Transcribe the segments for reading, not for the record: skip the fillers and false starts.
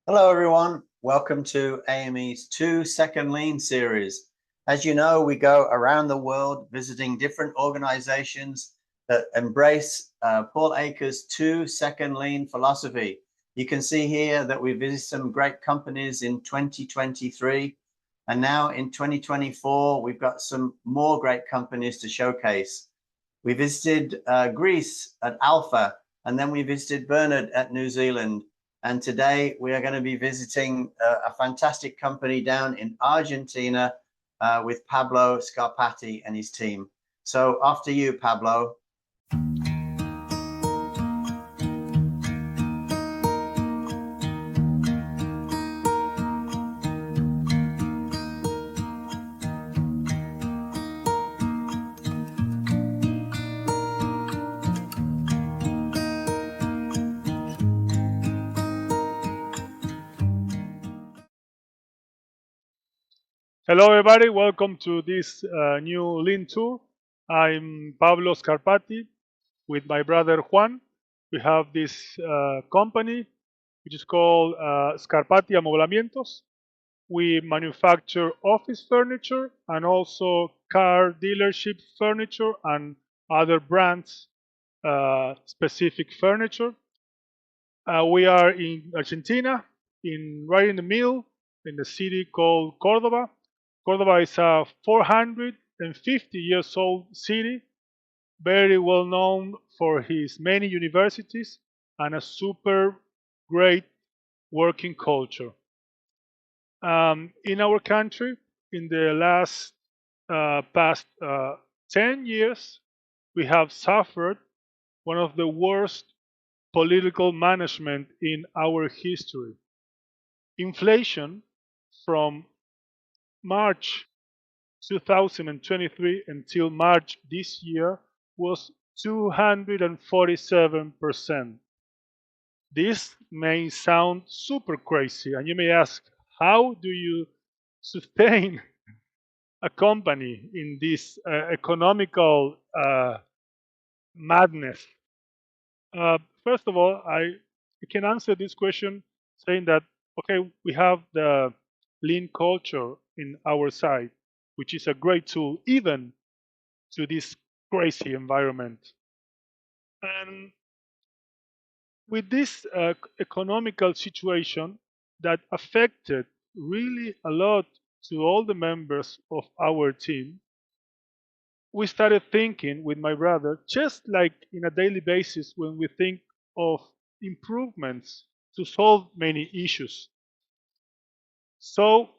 Hello, everyone. Welcome to AME's 2-Second Lean series. As you know, we go around the world visiting different organizations that embrace Paul Akers' 2-Second Lean philosophy. You can see here that we visit some great companies in 2023. And now in 2024, we've got some more great companies to showcase. We visited Greece at Alpha, and then we visited Bernard at New Zealand. And today we are going to be visiting a fantastic company down in Argentina with Pablo Scarpatti and his team. So after you, Pablo. Hello, everybody. Welcome to this new Lean tour. I'm Pablo Scarpatti with my brother Juan. We have this company which is called Scarpatti Amoblamientos. We manufacture office furniture and also car dealership furniture and other brands specific furniture. We are in Argentina, right in the middle, in the city called Cordoba. Cordoba is a 450 years old city, very well known for his many universities and a super great working culture. In our country, in the last past 10 years, we have suffered one of the worst political management in our history. Inflation from March 2023 until March this year was 247%. This may sound super crazy, and you may ask, how do you sustain a company in this economical madness? First of all, I can answer this question saying that, okay, we have the lean culture in our side, which is a great tool even to this crazy environment. And with this economical situation that affected really a lot to all the members of our team, we started thinking with my brother, just like in a daily basis when we think of improvements to solve many issues. So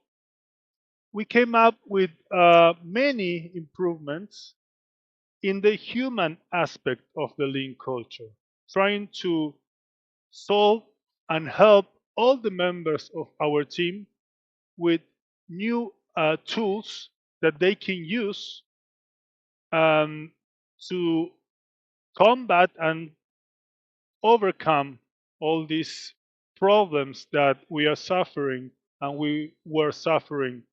we came up with many improvements in the human aspect of the lean culture, trying to solve and help all the members of our team with new tools that they can use to combat and overcome all these problems that we are suffering and we were suffering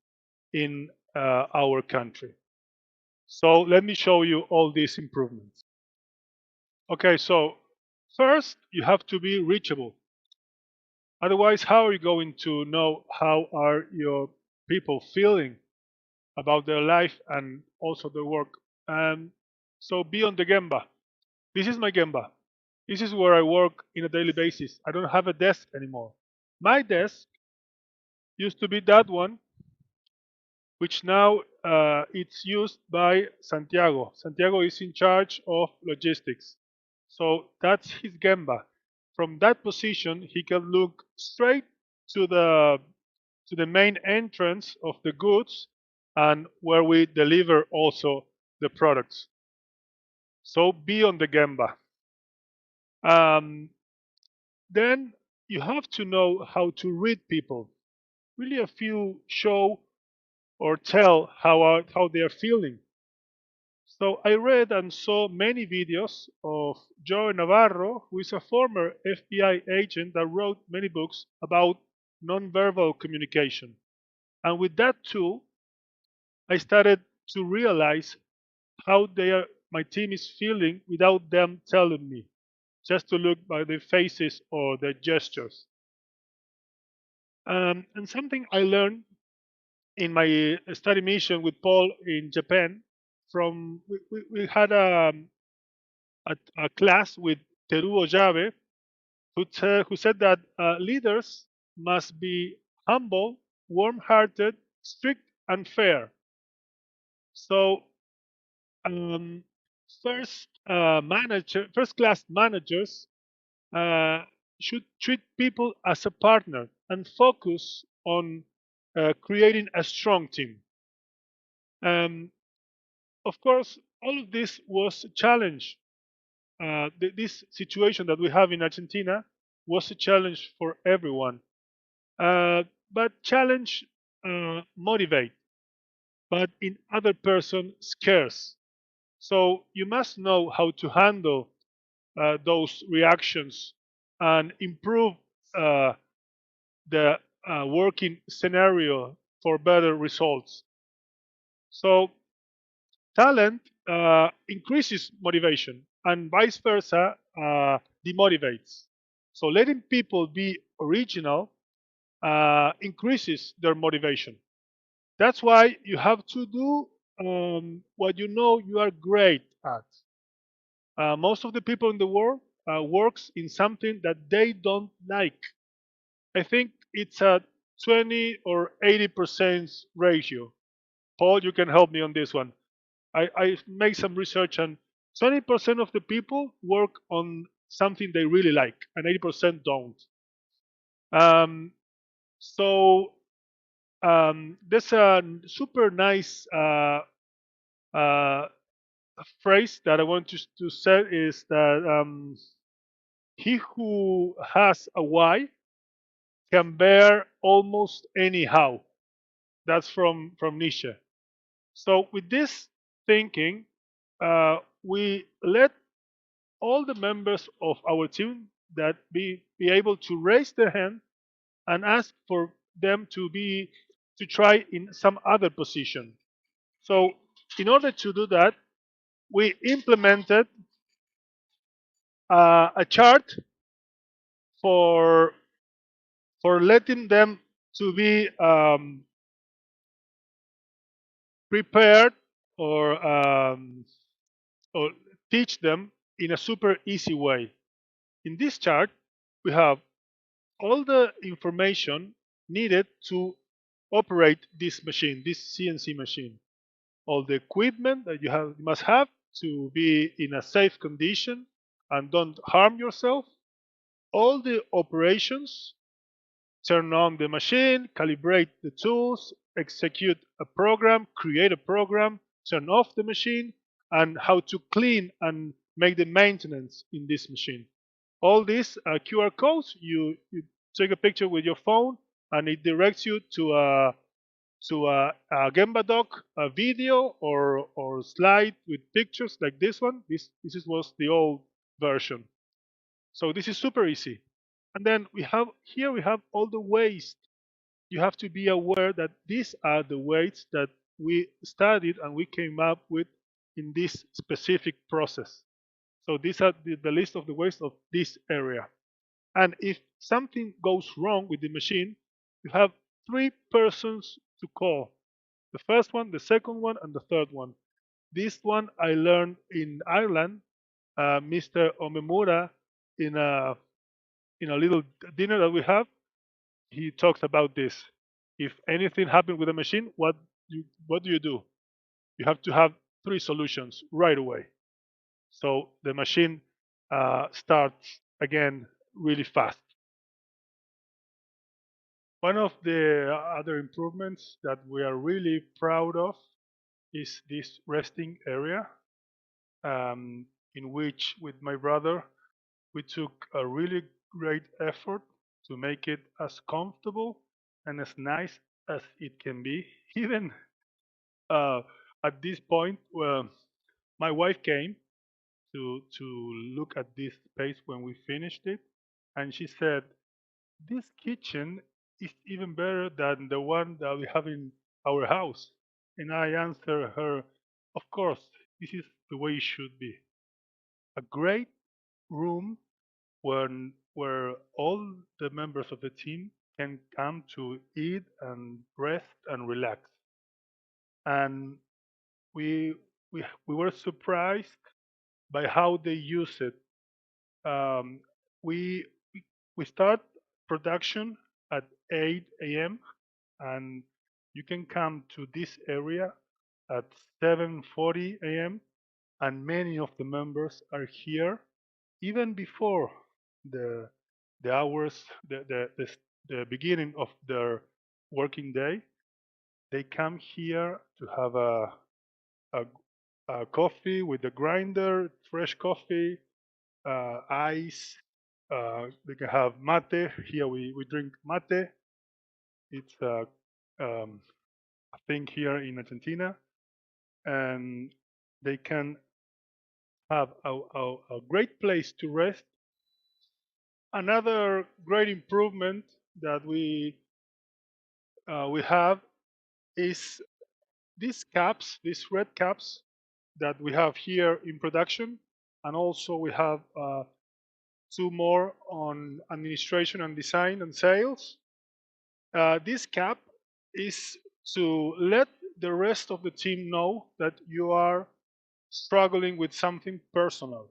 in our country. So let me show you all these improvements. Okay, so first you have to be reachable. Otherwise, how are you going to know how are your people feeling about their life and also their work? So be on the Gemba. This is my Gemba. This is where I work in a daily basis. I don't have a desk anymore. My desk used to be that one, which now it's used by Santiago. Santiago is in charge of logistics. So that's his Gemba. From that position, he can look straight to the main entrance of the goods and where we deliver also the products. So be on the Gemba. Then you have to know how to read people. Really, a few show or tell how they are feeling. So I read and saw many videos of Joe Navarro, who is a former FBI agent that wrote many books about nonverbal communication. And with that tool, I started to realize how my team is feeling without them telling me, just to look by their faces or their gestures. And something I learned in my study mission with Paul in Japan, from we had a class with Teruo Yabe, who said that leaders must be humble, warm-hearted, strict, and fair. So um, first class managers uh, should treat people as a partner and focus on creating a strong team. Um, of course, all of this was a challenge. This situation that we have in Argentina was a challenge for everyone. But challenge motivate, but in other person scares. So you must know how to handle those reactions and improve uh, the working scenario for better results. So talent increases motivation and vice versa demotivates. So letting people be original increases their motivation. That's why you have to do what you know you are great at. Most of the people in the world works in something that they don't like. I think it's a 20 or 80% ratio. Paul, you can help me on this one. I made some research and 20% of the people work on something they really like and 80% don't. Um, so there's a super nice uh, phrase that I want to say is that he who has a why can bear almost anyhow. That's from Nietzsche. So with this thinking, we let all the members of our team that be able to raise their hand and ask for them to try in some other position. So in order to do that, we implemented a chart for letting them to be prepared or or teach them in a super easy way. In this chart, we have all the information needed to operate this machine, this CNC machine. All the equipment that you must have to be in a safe condition and don't harm yourself. All the operations, turn on the machine, calibrate the tools, execute a program, create a program, turn off the machine, and how to clean and make the maintenance in this machine. All these QR codes, you take a picture with your phone, and it directs you to a Gemba doc, a video or slide with pictures like this one. Was the old version. So this is super easy. And then we have all the waste. You have to be aware that these are the weights that we studied and we came up with in this specific process. So these are the list of the weights of this area. And if something goes wrong with the machine, you have three persons to call. The first one, the second one, and the third one. This one I learned in Ireland. Mr. Omemura, in a little dinner that we have, he talks about this. If anything happened with the machine, what do you do? You have to have three solutions right away. So the machine starts again really fast. One of the other improvements that we are really proud of is this resting area, in which, with my brother, we took a really great effort to make it as comfortable and as nice as it can be. Even uh, at this point, my wife came to look at this space when we finished it, and she said, "This kitchen is even better than the one that we have in our house." And I answered her, "Of course, this is the way it should be. A great room where all the members of the team can come to eat and rest and relax. And we we were surprised by how they use it. Um, we we start production at 8 a.m. and you can come to this area at 7:40 a.m. and many of the members are here even before the the hours the beginning of their working day. They come here to have a, a coffee with a grinder, fresh coffee, ice. They can have mate. Here we drink mate. It's um, a thing here in Argentina, and they can have a great place to rest. Another great improvement that we have is these caps, these red caps that we have here in production, and also we have two more on administration and design and sales. This cap is to let the rest of the team know that you are struggling with something personal.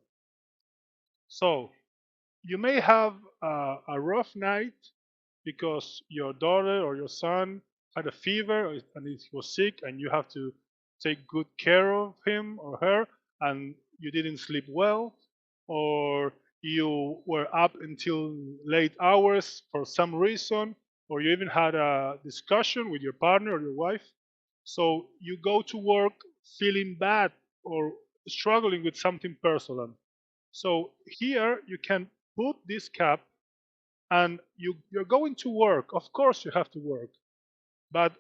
So you may have a rough night because your daughter or your son had a fever and he was sick and you have to take good care of him or her and you didn't sleep well, or you were up until late hours for some reason, or you even had a discussion with your partner or your wife. So you go to work feeling bad or struggling with something personal. So here you can put this cap and you're going to work. Of course, you have to work, but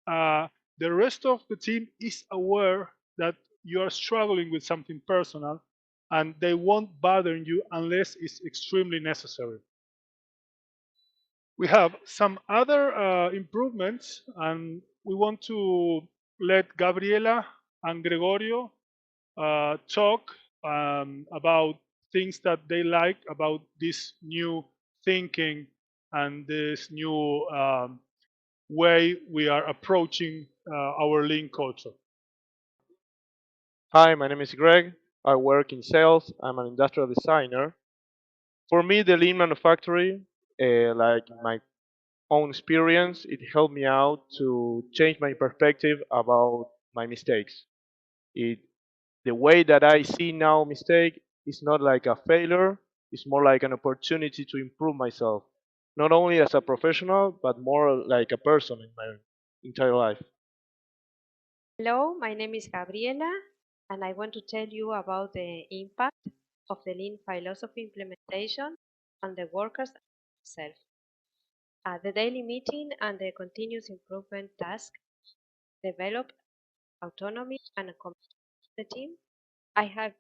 uh, the rest of the team is aware that you are struggling with something personal, and they won't bother you unless it's extremely necessary. We have some other improvements, and we want to let Gabriela and Gregorio talk about things that they like about this new thinking and this new way we are approaching our lean culture. Hi, my name is Greg. I work in sales. I'm an industrial designer. For me, the lean manufacturing, like my own experience, it helped me out to change my perspective about my mistakes. It, the way that I see now mistake is not like a failure, it's more like an opportunity to improve myself, not only as a professional, but more like a person in my entire life. Hello, my name is Gabriela, and I want to tell you about the impact of the Lean philosophy implementation on the workers themselves. The daily meeting and the continuous improvement task develop autonomy and a commitment to the team. I have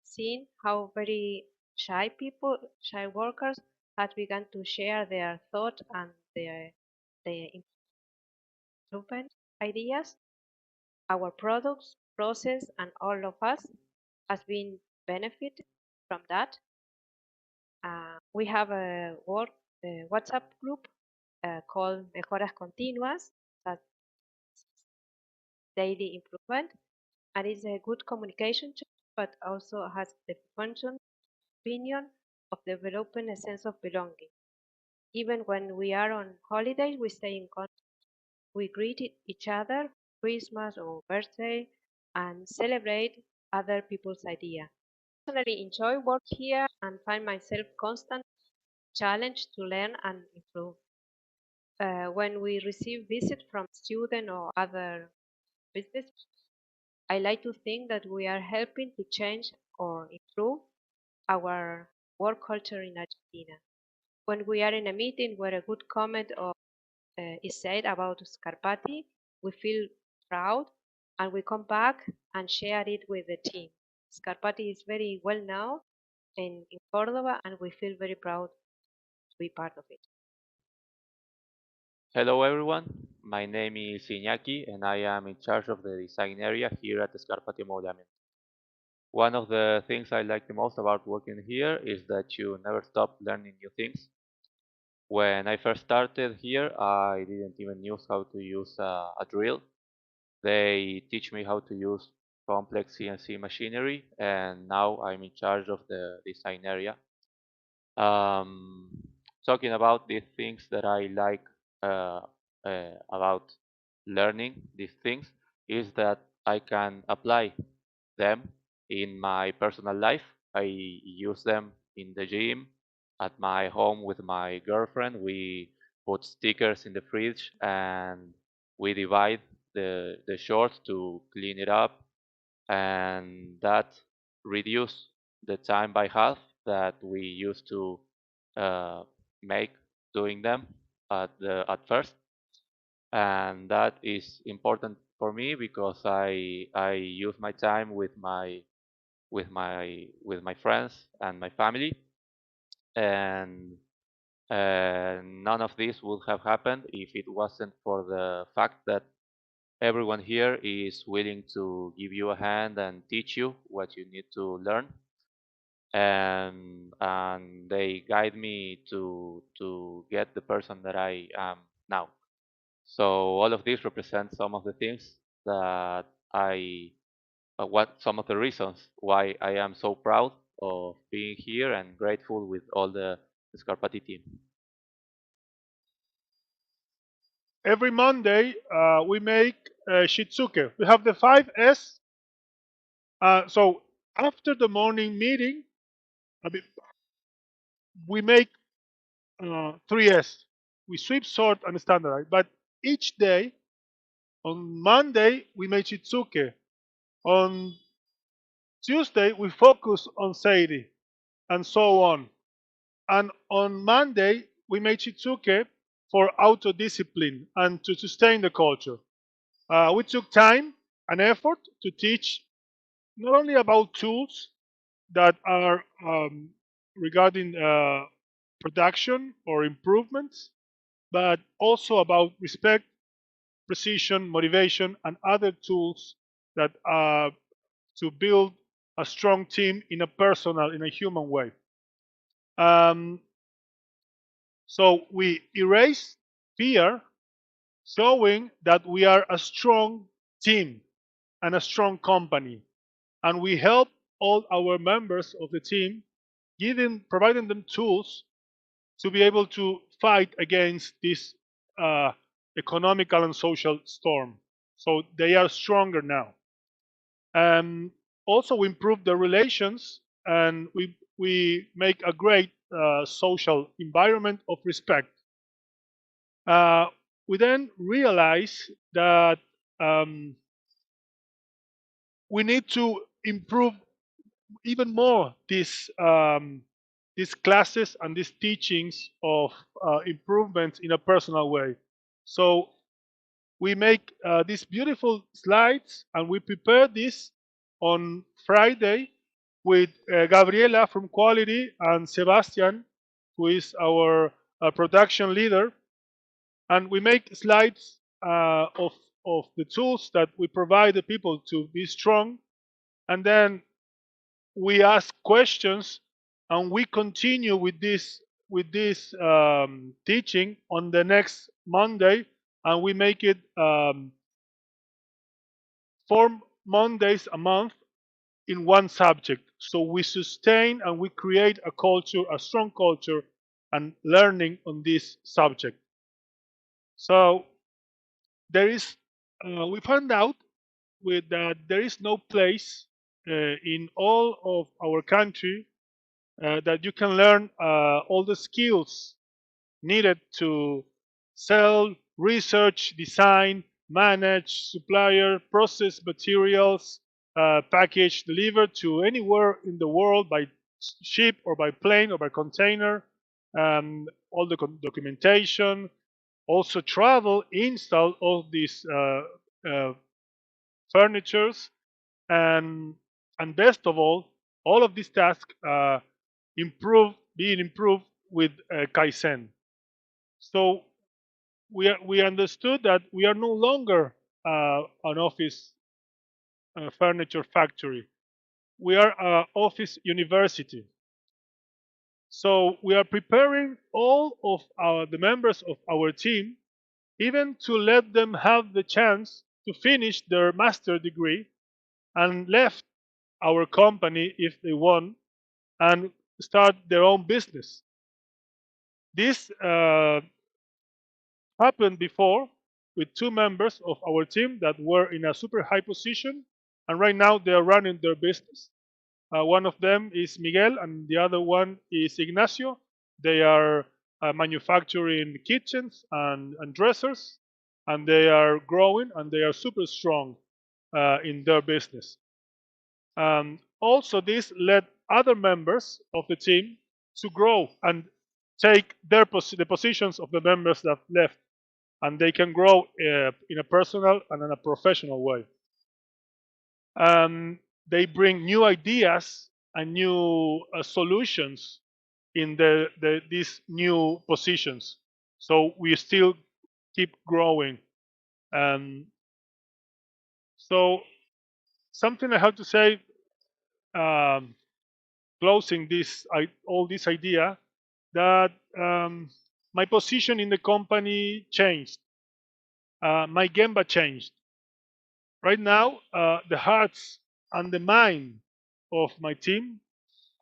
seen how very shy workers, have begun to share their thoughts and their improvement ideas. Our products, process, and all of us has been benefit from that. We have a WhatsApp group called Mejoras Continuas, that daily improvement, and it's a good communication tool, but also has the function opinion of developing a sense of belonging. Even when we are on holidays, we stay in contact. We greet each other, Christmas or birthday, and celebrate other people's idea. Personally enjoy work here and find myself constant challenged to learn and improve. When we receive visit from student or other business, I like to think that we are helping to change or improve our work culture in Argentina. When we are in a meeting where a good comment or is said about Scarpatti, we feel proud and we come back and share it with the team. Scarpatti is very well known in Córdoba, and we feel very proud to be part of it. Hello everyone, my name is Iñaki and I am in charge of the design area here at the Scarpatti Moldament. One of the things I like the most about working here is that you never stop learning new things. When I first started here, I didn't even use how to use a drill. They teach me how to use complex CNC machinery, and now I'm in charge of the design area. Um, Talking about the things that I like uh, about learning these things is that I can apply them in my personal life. I use them in the gym, at my home with my girlfriend. We put stickers in the fridge and we divide the shorts to clean it up, and that reduce the time by half that we used to uh, make doing them at first. And that is important for me because I use my time with my friends and my family, and none of this would have happened if it wasn't for the fact that everyone here is willing to give you a hand and teach you what you need to learn, and they guide me to get the person that I am now. So all of this represents some of the things that I what some of the reasons why I am so proud of being here and grateful with all the Scarpatti team. Every Monday, we make shitsuke. We have the 5S. So after the morning meeting, I mean, we make 3S. We sweep, sort, and standardize. But each day, on Monday, we make shitsuke. On Tuesday, we focus on Seiri, and so on. And on Monday, we make shitsuke for auto-discipline and to sustain the culture. We took time and effort to teach not only about tools that are regarding production or improvements, but also about respect, precision, motivation, and other tools that to build a strong team in a personal, in a human way. Um, so we erase fear, showing that we are a strong team and a strong company, and we help all our members of the team, providing them tools to be able to fight against this economical and social storm. So they are stronger now. Also, we improve the relations, and we make a great social environment of respect. We then realize that um, we need to improve even more these classes and these teachings of improvements in a personal way. So we make these beautiful slides, and we prepare this on Friday with Gabriela from Quality and Sebastian, who is our production leader, and we make slides of the tools that we provide the people to be strong, and then we ask questions, and we continue with this teaching on the next Monday, and we make it 4 Mondays a month in one subject. So we sustain and we create a culture, a strong culture, and learning on this subject. So there is, we found out with that there is no place in all of our country that you can learn all the skills needed to sell, research, design, manage, supplier, process materials, package, deliver to anywhere in the world by ship or by plane or by container, all the documentation, also travel, install all these uh, furnitures, and best of all of these tasks being improved with Kaizen. So we understood that we are no longer an office furniture factory. We are an office university. So we are preparing all of the members of our team, even to let them have the chance to finish their master degree and left our company if they want and start their own business. This happened before with two members of our team that were in a super high position, and right now they are running their business. One of them is Miguel, and the other one is Ignacio. They are manufacturing kitchens and dressers, and they are growing and they are super strong in their business. Also, this led other members of the team to grow and take the positions of the members that left, and they can grow in a personal and in a professional way. They bring new ideas and new solutions in these new positions. So we still keep growing. So something I have to say, closing all this idea, that my position in the company changed. My Gemba changed. Right now, the hearts and the mind of my team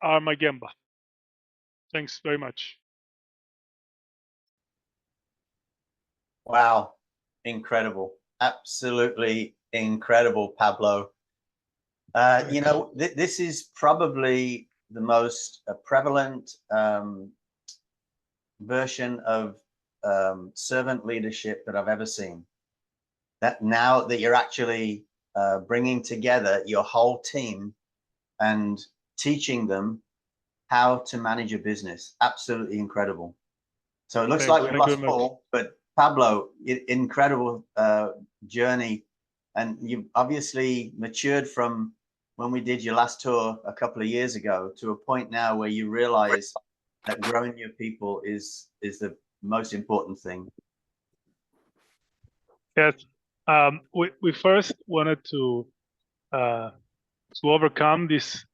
are my Gemba. Thanks very much. Wow, incredible, absolutely incredible, Pablo. This is probably the most prevalent version of servant leadership that I've ever seen. That now that you're actually bringing together your whole team and teaching them how to manage a business, absolutely incredible. So it looks like we've lost Paul, but Pablo, incredible journey, and you've obviously matured from when we did your last tour a couple of years ago to a point now where you realize that growing your people is the most important thing. Yes, we first wanted to overcome these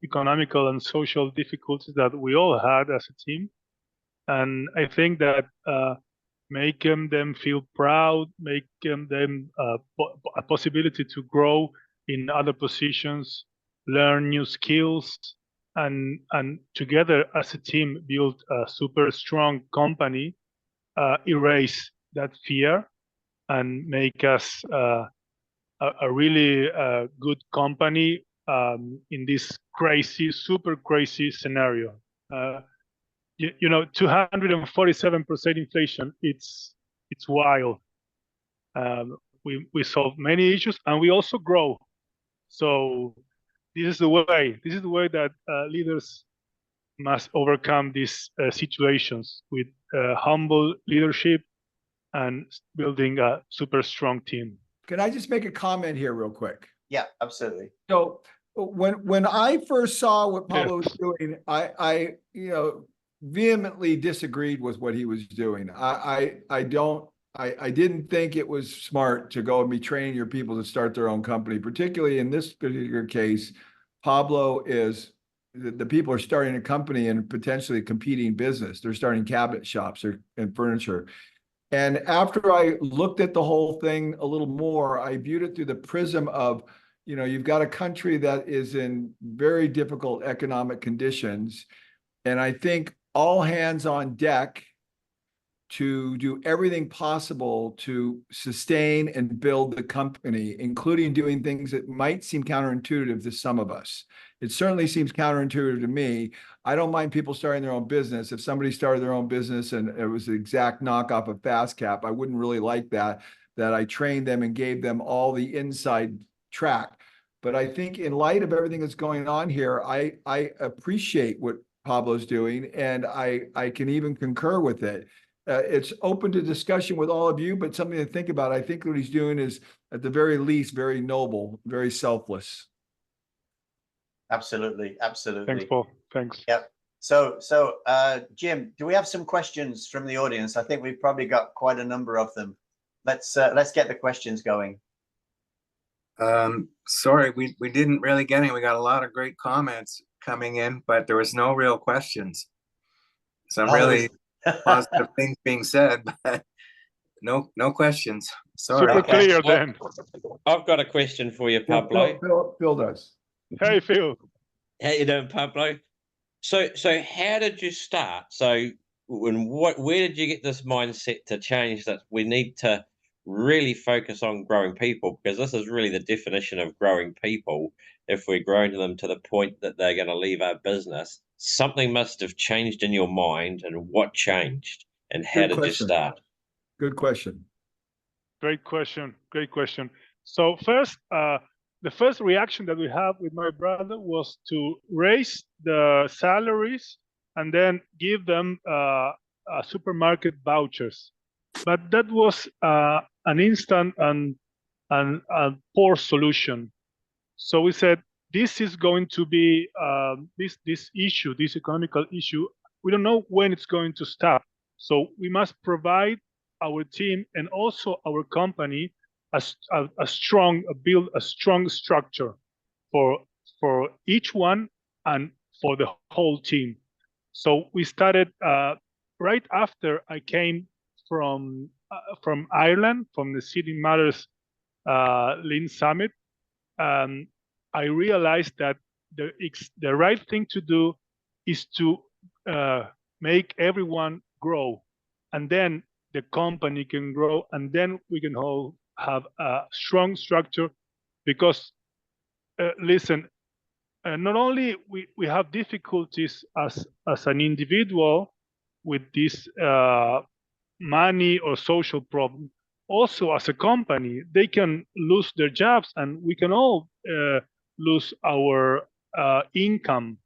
economical and social difficulties that we all had as a team, and I think that making them feel proud, making them a possibility to grow in other positions, learn new skills, and together as a team build a super strong company, erase that fear and make us a really good company in this crazy, super crazy scenario. 247% inflation, it's wild. We solve many issues and we also grow. So this is the way that leaders must overcome these situations, with humble leadership and building a super strong team. Can I just make a comment here real quick? Yeah, absolutely. So when I first saw what Pablo was doing, I vehemently disagreed with what he was doing. I didn't think it was smart to go and be training your people to start their own company, particularly in this particular case. Pablo is the people are starting a company and potentially competing business. They're starting cabinet shops and furniture. And after I looked at the whole thing a little more, I viewed it through the prism of, you've got a country that is in very difficult economic conditions. And I think all hands on deck to do everything possible to sustain and build the company, including doing things that might seem counterintuitive to some of us. It certainly seems counterintuitive to me. I don't mind people starting their own business. If somebody started their own business and it was the exact knockoff of FastCap, I wouldn't really like that I trained them and gave them all the inside track. But I think in light of everything that's going on here, I appreciate what Pablo's doing, and I can even concur with it. It's open to discussion with all of you, but something to think about. I think what he's doing is, at the very least, very noble, very selfless. Absolutely, absolutely. Thanks, Paul. Thanks. Yep. So Jim, do we have some questions from the audience? I think we've probably got quite a number of them. Let's get the questions going. Sorry, we didn't really get any. We got a lot of great comments coming in, but there was no real questions. some Oh, there really was- positive things being said, but no questions. Sorry. Super Okay. clear then. I've got a question for you, Phil, Pablo. Phil does. Hey, Phil. How you doing, Pablo? So how did you start? So where did you get this mindset to change that we need to really focus on growing people? Because this is really the definition of growing people. If we're growing them to the point that they're going to leave our business, something must have changed in your mind. And what changed? And how Good did you question. start? Good question. Great question. Great question. So first, the first reaction that we have with my brother was to raise the salaries and then give them supermarket vouchers. But that was an instant and a poor solution. So we said, this is going to be this issue, this economical issue. We don't know when it's going to stop. So we must provide our team and also our company build a strong structure for each one and for the whole team. So we started right after I came from Ireland, from the City Matters Lean Summit. I realized that the right thing to do is to make everyone grow, and then the company can grow, and then we can all have a strong structure. Because listen, not only we have difficulties as an individual with this money or social problem, also as a company they can lose their jobs, and we can all lose our income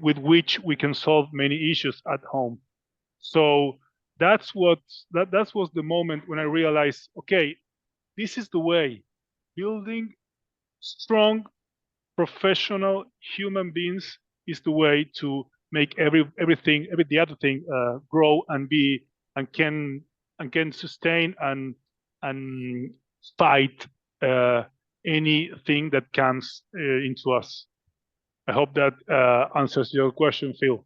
with which we can solve many issues at home. So that was the moment when I realized, okay, this is the way. Building strong, professional human beings is the way to make every other thing grow and can sustain and fight anything that comes into us. I hope that answers your question, Phil.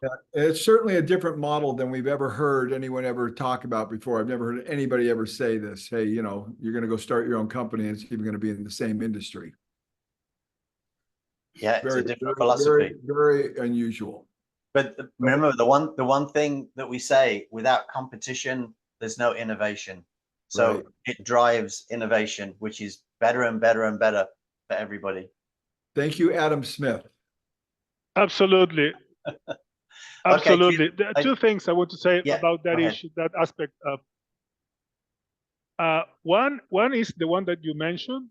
Yeah, it's certainly a different model than we've ever heard anyone ever talk about before. I've never heard anybody ever say this. Hey, you're going to go start your own company and it's even going to be in the same industry. Yeah, it's a different philosophy. Very unusual. But remember, the one thing that we say: without competition, there's no innovation. So Right. it drives innovation, which is better and better and better for everybody. Thank you, Adam Smith. Absolutely. Absolutely. Okay, There are two things I want to say about that go ahead. issue, that aspect of. One is the one that you mentioned.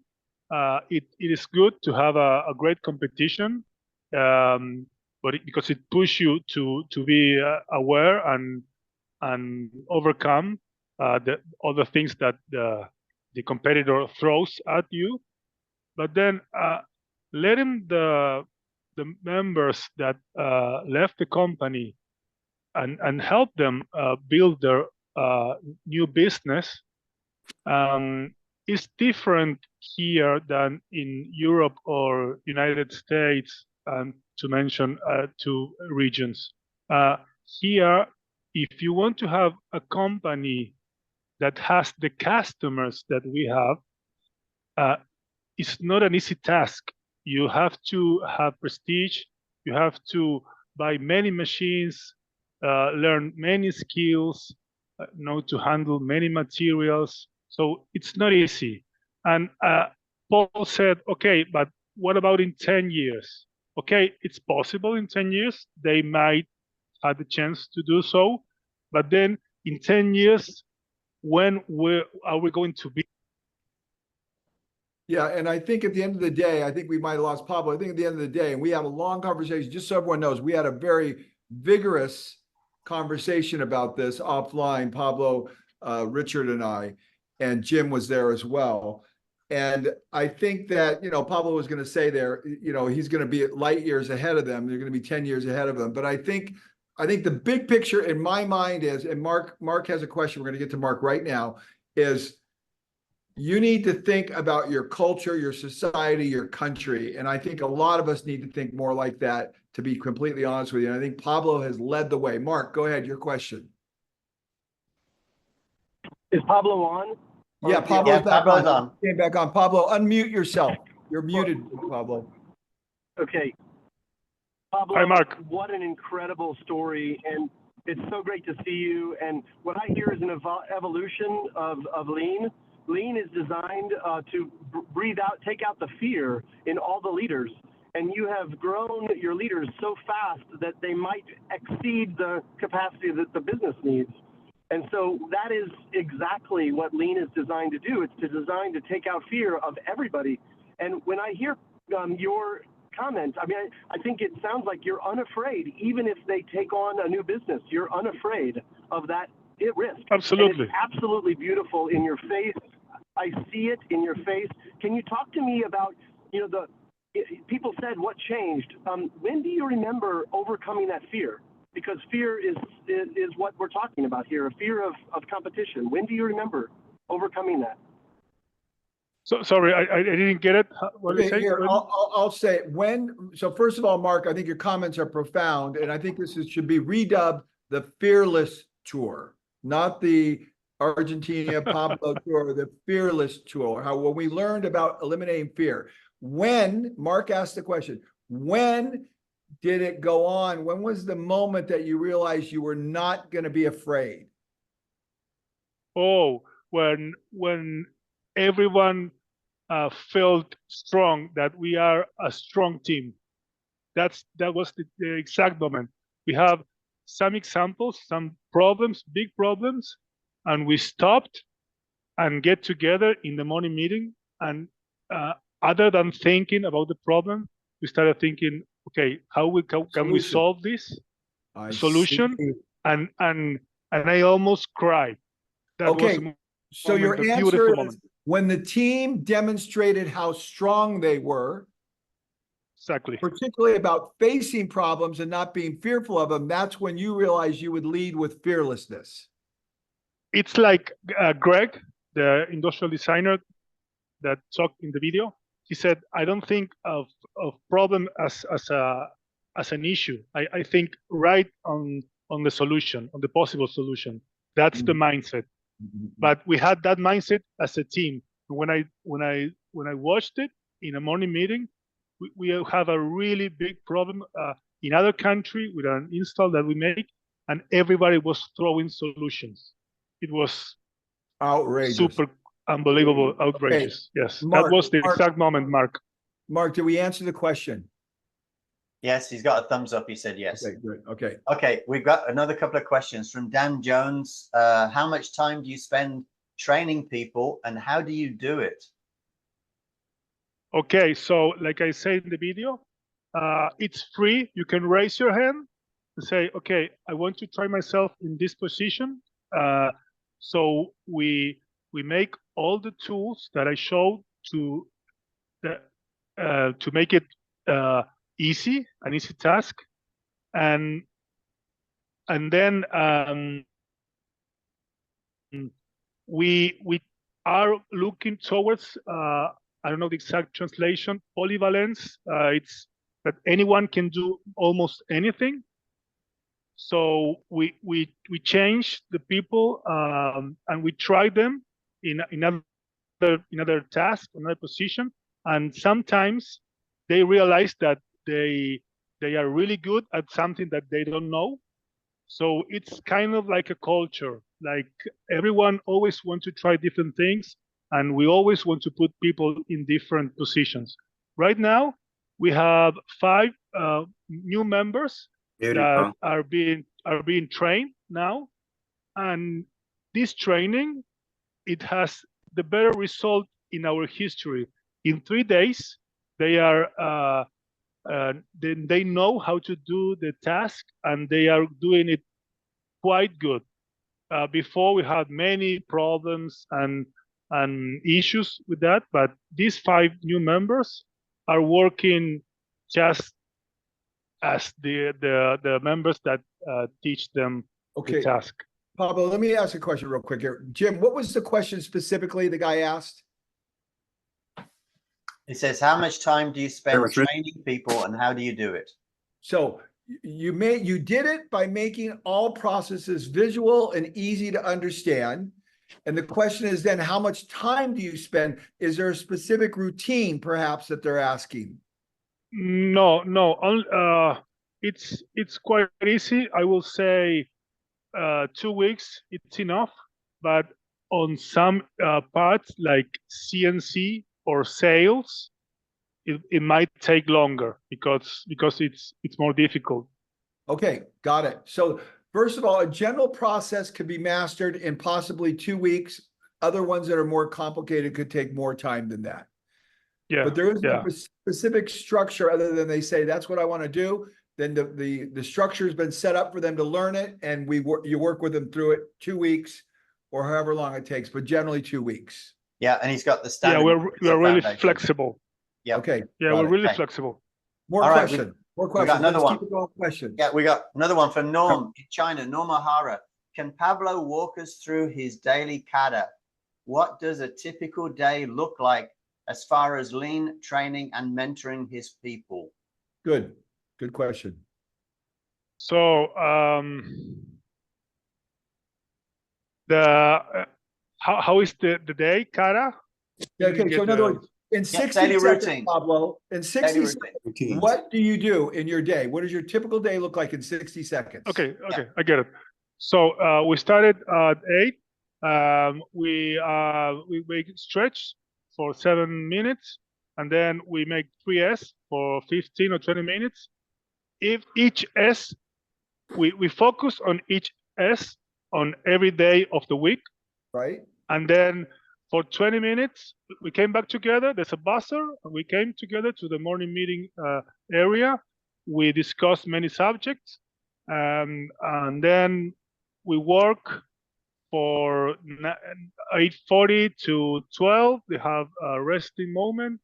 It is good to have a great competition, but because it pushes you to be aware and overcome the other things that the competitor throws at you. But then letting the members that left the company and help them build their new business is different here than in Europe or United States, to mention two regions. Here, if you want to have a company that has the customers that we have, it's not an easy task. You have to have prestige. You have to buy many machines, learn many skills, know to handle many materials. So it's not easy. And Paul said, okay, but what about in 10 years? Okay, it's possible in 10 years. They might have the chance to do so. But then in 10 years, when are we going to be? Yeah, and I think at the end of the day, I think we might have lost Pablo. I think at the end of the day, and we have a long conversation, just so everyone knows, we had a very vigorous conversation about this offline, Pablo, Richard and I, and Jim was there as well. And I think that, Pablo was going to say there, he's going to be light years ahead of them. They're going to be 10 years ahead of them. But I think the big picture in my mind is, and Mark has a question, we're going to get to Mark right now, is you need to think about your culture, your society, your country. And I think a lot of us need to think more like that, to be completely honest with you. And I think Pablo has led the way. Mark, go ahead, your question. Is Pablo on? Yeah, Pablo's back Pablo's on. on. Came back on. Pablo, unmute yourself. You're muted, Pablo. Okay. Pablo, Hi, Mark. what an incredible story. And it's so great to see you. And what I hear is an evolution of Lean. Lean is designed to breathe out, take out the fear in all the leaders. And you have grown your leaders so fast that they might exceed the capacity that the business needs. And so that is exactly what Lean is designed to do. It's designed to take out fear of everybody. And when I hear your comments, I mean, I think it sounds like you're unafraid, even if they take on a new business. You're unafraid of that risk. Absolutely. And it's absolutely beautiful in your face. I see it in your face. Can you talk to me about, you know, people said what changed? When do you remember overcoming that fear? Because fear is what we're talking about here, a fear of competition. When do you remember overcoming that? So sorry, I didn't get it. What Okay, you say? here, I'll say it. So first of all, Mark, I think your comments are profound, and I think this should be redubbed the Fearless Tour, not the Argentina Pablo Tour, the Fearless Tour. How when we learned about eliminating fear. When Mark asked the question, when did it go on? When was the moment that you realized you were not going to be afraid? Oh, when everyone felt strong, that we are a strong team. That was the exact moment. We have some examples, some problems, big problems, and we stopped and get together in the morning meeting. And other than thinking about the problem, we started thinking, okay, how can we solve this solution? And I almost cried. That was so your answer is when the team demonstrated how strong they were, exactly, particularly about facing problems and not being fearful of them, that's when you realized you would lead with fearlessness. It's like Greg, the industrial designer that talked in the video. He said, I don't think of problem as an issue. I think right on the solution, on the possible solution. That's the mindset. But we had that mindset as a team. When I watched it in a morning meeting, we have a really big problem in other country with an install that we make, and everybody was throwing solutions. It was outrageous, super unbelievable, outrageous. Okay. Yes, Mark, that was the exact moment, Mark. Mark, did we answer the question? Yes, he's got a thumbs up. He said yes. Okay, good. Okay. Okay, we've got another couple of questions from Dan Jones. How much time do you spend training people, and how do you do it? Okay, so like I said in the video, it's free. You can raise your hand and say, okay, I want to try myself in this position. So we make all the tools that I showed to make it easy, an easy task, and then we are looking towards I don't know the exact translation, polyvalence. It's that anyone can do almost anything. So we change the people and we try them in another task, another position, and sometimes they realize that they are really good at something that they don't know. So it's kind of like a culture. Like everyone always wants to try different things, and we always want to put people in different positions. Right now, we have 5 new members that are being trained now, and this training, it has the better result in our history. In 3 days, they are they know how to do the task, and they are doing it quite good. Before we had many problems and issues with that, but these 5 new members are working just as the members that teach them the task. Pablo, let me ask a question real quick here. Jim, what was the question specifically the guy asked? He says, how much time do you spend was written- training people and how do you do it? So you did it by making all processes visual and easy to understand. And the question is then, how much time do you spend? Is there a specific routine perhaps that they're asking? No, it's quite easy. I will say 2 weeks it's enough, but on some parts like CNC or sales, it might take longer because it's more difficult. Okay, got it. So first of all, a general process could be mastered in possibly 2 weeks. Other ones that are more complicated could take more time than that. Yeah, But there isn't yeah. a specific structure other than they say, that's what I want to do. Then the structure has been set up for them to learn it, and you work with them through it 2 weeks or however long it takes, but generally 2 weeks. Yeah, and he's got the Yeah, standard. we're really foundation. flexible. Yeah. Okay. Yeah, got we're it. really Okay. flexible. More All right, questions. More we questions. got another Let's one. keep it going questions. Yeah, we got another one from Norm in China, Norm O'Hara. Can Pablo walk us through his daily kata? What does a typical day look like as far as lean training and mentoring his people? Good question. So how is the day, Kara? Yeah, okay, so in other words, in 60 daily seconds, routine. Pablo, in 60 Daily seconds, routines. what do you do in your day? What does your typical day look like in 60 seconds? Okay, I get it. So we started at 8. We make stretch for 7 minutes, and then we make 3S for 15 or 20 minutes. If each S, we focus on each S on every day of the week, Right? and then for 20 minutes we came back together. There's a buzzer, and we came together to the morning meeting area. We discussed many subjects, and then we work for 8:40 to 12. They have a resting moment,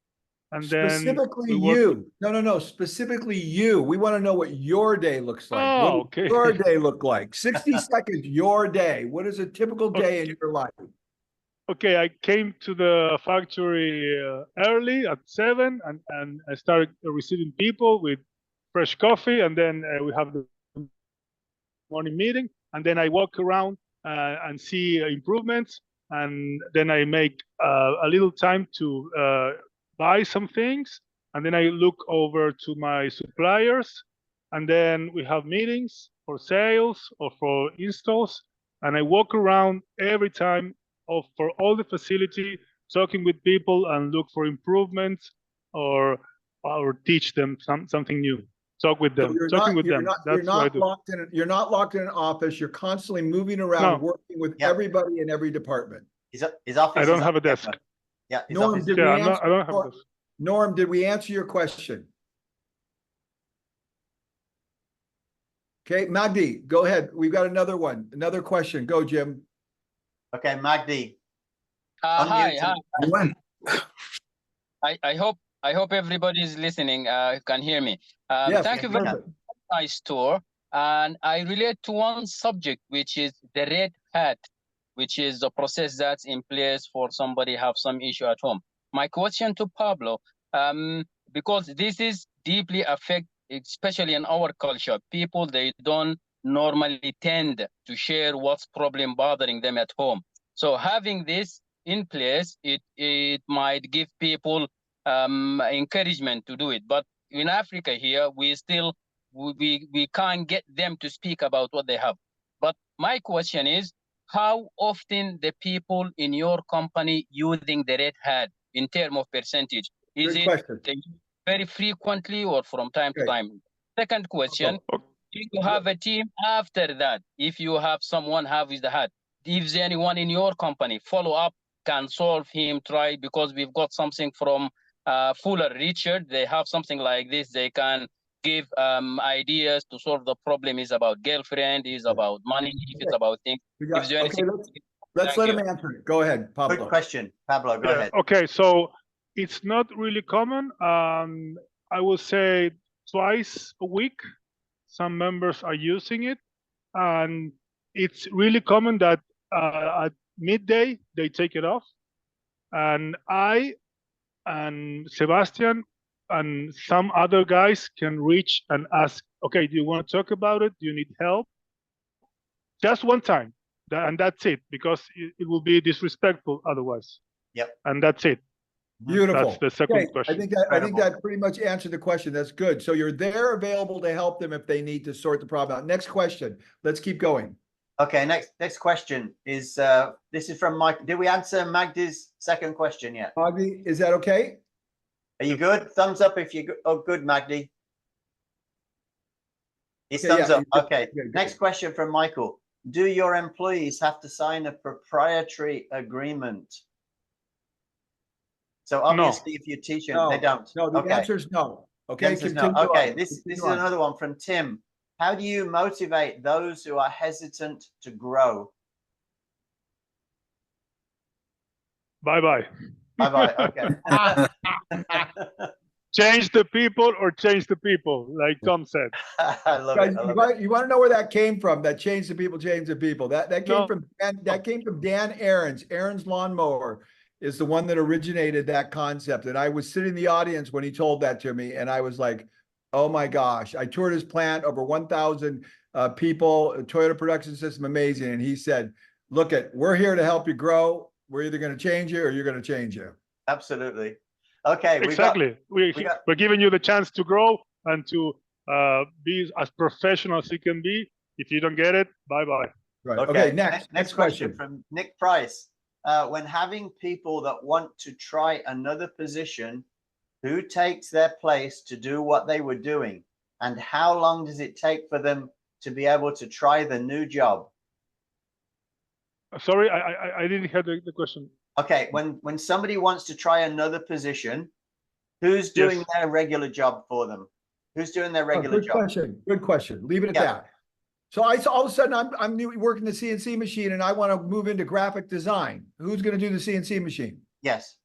and then Specifically we work. you. No. Specifically you. We want to know what your day looks like. Oh, What does okay. your day look like? 60 seconds, your day. What is a typical day in your life? Okay, I came to the factory early at 7, and I started receiving people with fresh coffee, and then we have the morning meeting, and then I walk around and see improvements, and then I make a little time to buy some things, and then I look over to my suppliers, and then we have meetings for sales or for installs, and I walk around every time for all the facility, talking with people and look for improvements or teach them something new. Talk with them, talking with them. That's what I do. You're not locked in an office. You're constantly moving around, working with everybody in every department. His office. I don't have a desk. Yeah, Norm, did Yeah, we answer? I don't have a desk. Norm, did we answer your question? Okay, Magdi, go ahead. We've got another one, another question. Go, Jim. Okay, Magdi. Hi. When? I hope everybody is listening. Can hear me. Yes, thank you very much. Nice tour. And I relate to one subject, which is the red hat, which is the process that's in place for somebody have some issue at home. My question to Pablo, because this is deeply affect, especially in our culture, people, they don't normally tend to share what's problem bothering them at home. So having this in place, it might give people encouragement to do it. But in Africa here, we can't get them to speak about what they have. But my question is, how often the people in your company using the red hat in terms of percentage? Is Good it question. very frequently or from time to time? Second question, do you have a team after that? If you have someone have with the hat, if there's anyone in your company, follow up, can solve him, try, because we've got something from Fuller Richard. They have something like this. They can give ideas to solve the problem. Is about girlfriend, is about money, if it's about things. Let's let him answer it. Go ahead, Pablo. Good question, Pablo. Go ahead. Okay, so it's not really common. I will say twice a week, some members are using it, and it's really common that at midday they take it off, and I and Sebastian and some other guys can reach and ask, okay, do you want to talk about it? Do you need help? Just one time, and that's it, because it will be disrespectful otherwise. Yep. And that's it. Beautiful. That's the second Okay, question. I think that pretty much answered the question. That's good. So you're there available to help them if they need to sort the problem out. Next question. Let's keep going. Okay, next question is this is from Mike. Did we answer Magdi's second question yet? Magdi, is that okay? Are you good? Thumbs up if you're good, Magdi. He's Okay, thumbs yeah, up. Okay. good. Next question from Michael. Do your employees have to sign a proprietary agreement? So obviously, if you're teaching, they don't. No, the Okay. answer is no. Okay, The answer is no. continue Okay, on. this is on. another one from Tim. How do you motivate those who are hesitant to grow? Bye-bye. Bye-bye. Okay. Change the people or change the people, like Tom said. I love Guys, it. you want to know where that came from? That change the people, change the people. That came No. from Dan Aarons. Aarons Lawnmower is the one that originated that concept. And I was sitting in the audience when he told that to me, and I was like, oh my gosh. I toured his plant, over 1,000 people, Toyota Production System, amazing. And he said, look, we're here to help you grow. We're either going to change you or you're going to change you. Absolutely. Okay. Exactly. We're giving you the chance to grow and to be as professional as you can be. If you don't get it, bye-bye. Right. Okay. Next question from Nick Price. When having people that want to try another position, who takes their place to do what they were doing? And how long does it take for them to be able to try the new job? Sorry, I didn't hear the question. Okay, when somebody wants to try another position, who's doing their regular job for them? Who's doing their regular job? Good question. Leave it at that. So all of a sudden I'm working the CNC machine and I want to move into graphic design. Who's going to do the CNC machine? Yes.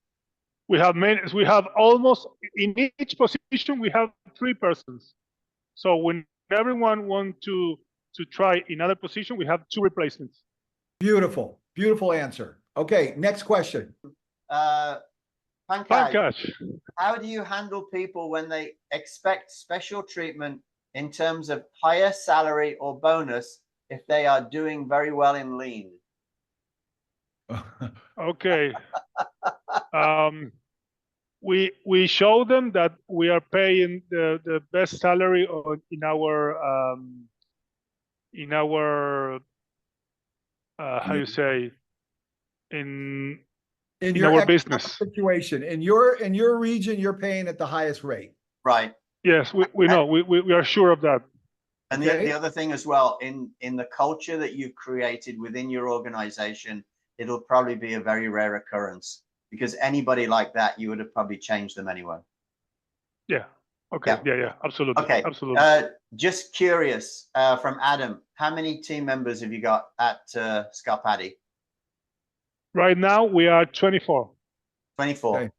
We have almost in each position we have 3 persons. So when everyone wants to try another position, we have 2 replacements. Beautiful answer. Okay, next question. Pankaj, how do you handle people when they expect special treatment in terms of higher salary or bonus if they are doing very well in lean? Okay. We show them that we are paying the best salary in our how you say in our business situation. In your region, you're paying at the highest rate. Right. Yes, we know. We are sure of that. And the other thing as well, in the culture that you've created within your organization, it'll probably be a very rare occurrence, because anybody like that, you would have probably changed them anyway. Yeah. Okay. Yeah. Absolutely. Okay. Absolutely. Just curious, from Adam, how many team members have you got at Scarpatti? Right now we are 24. 24.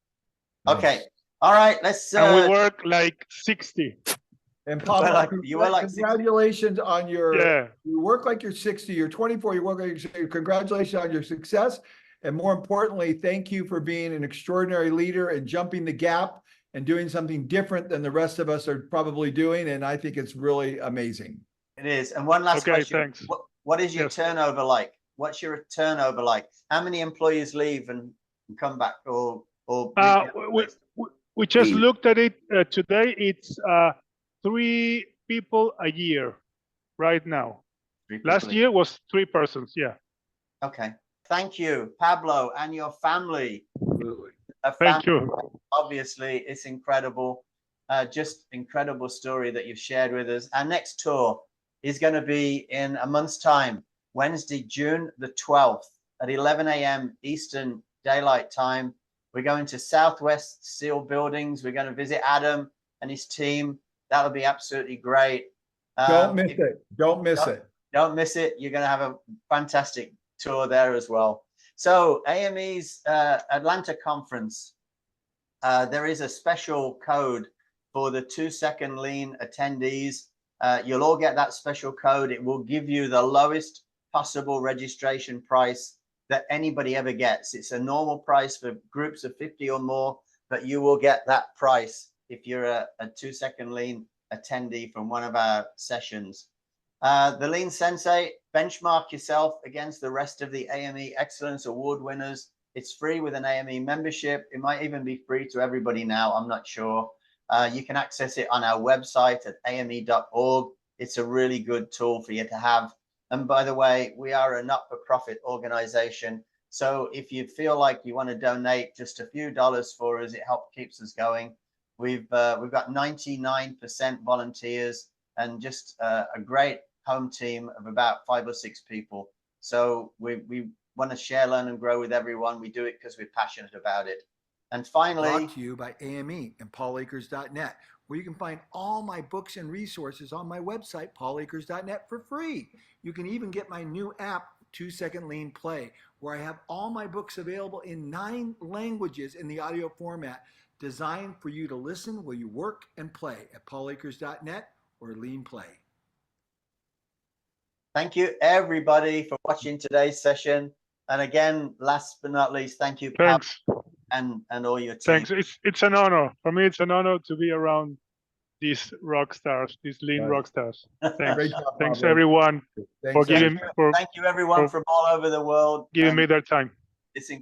Okay. All right. Let's. And we work like 60. And Pablo, you were like congratulations 60. on your. You work like you're 60. You're 24. You work like you're. Congratulations on your success, and more importantly, thank you for being an extraordinary leader and jumping the gap and doing something different than the rest of us are probably doing. And I think it's really amazing. It is. And one last question. Thanks. What is your turnover like? What's your turnover like? How many employees leave and come back we just looked at it today. It's 3 people a year right now. Last year was 3 persons. Yeah. Okay. Thank you, Pablo, and your family. Thank you. Obviously, it's incredible. Just incredible story that you've shared with us. Our next tour is going to be in a month's time, Wednesday, June the 12th at 11 a.m. Eastern Daylight Time. We're going to Southwest Seal Buildings. We're going to visit Adam and his team. That'll be absolutely great. Don't miss it. Don't miss it. Don't miss it. You're going to have a fantastic tour there as well. So AME's Atlanta conference, there is a special code for the 2-second lean attendees. You'll all get that special code. It will give you the lowest possible registration price that anybody ever gets. It's a normal price for groups of 50 or more, but you will get that price if you're a 2-second lean attendee from one of our sessions. The Lean Sensei, benchmark yourself against the rest of the AME Excellence Award winners. It's free with an AME membership. It might even be free to everybody now. I'm not sure. You can access it on our website at ame.org. It's a really good tool for you to have. And by the way, we are a not-for-profit organization. So if you feel like you want to donate just a few dollars for us, it helps keeps us going. We've got 99% volunteers and just a great home team of about 5 or 6 people. So we want to share, learn, and grow with everyone. We do it because we're passionate about it. And finally, brought to you by AME and paulakers.net, where you can find all my books and resources on my website, paulakers.net, for free. You can even get my new app, 2-Second Lean Play, where I have all my books available in 9 languages in the audio format, designed for you to listen while you work and play at paulakers.net or Lean Play. Thank you, everybody, for watching today's session. And again, last but not least, thank you, Thanks. Paul, and all your team. Thanks. It's an honor. For me, it's an honor to be around these rock stars, these lean rock stars. Thanks. Great job, Thanks, Pablo. everyone, Thanks, for giving Thank you, everyone from all over the world. giving me their time. It's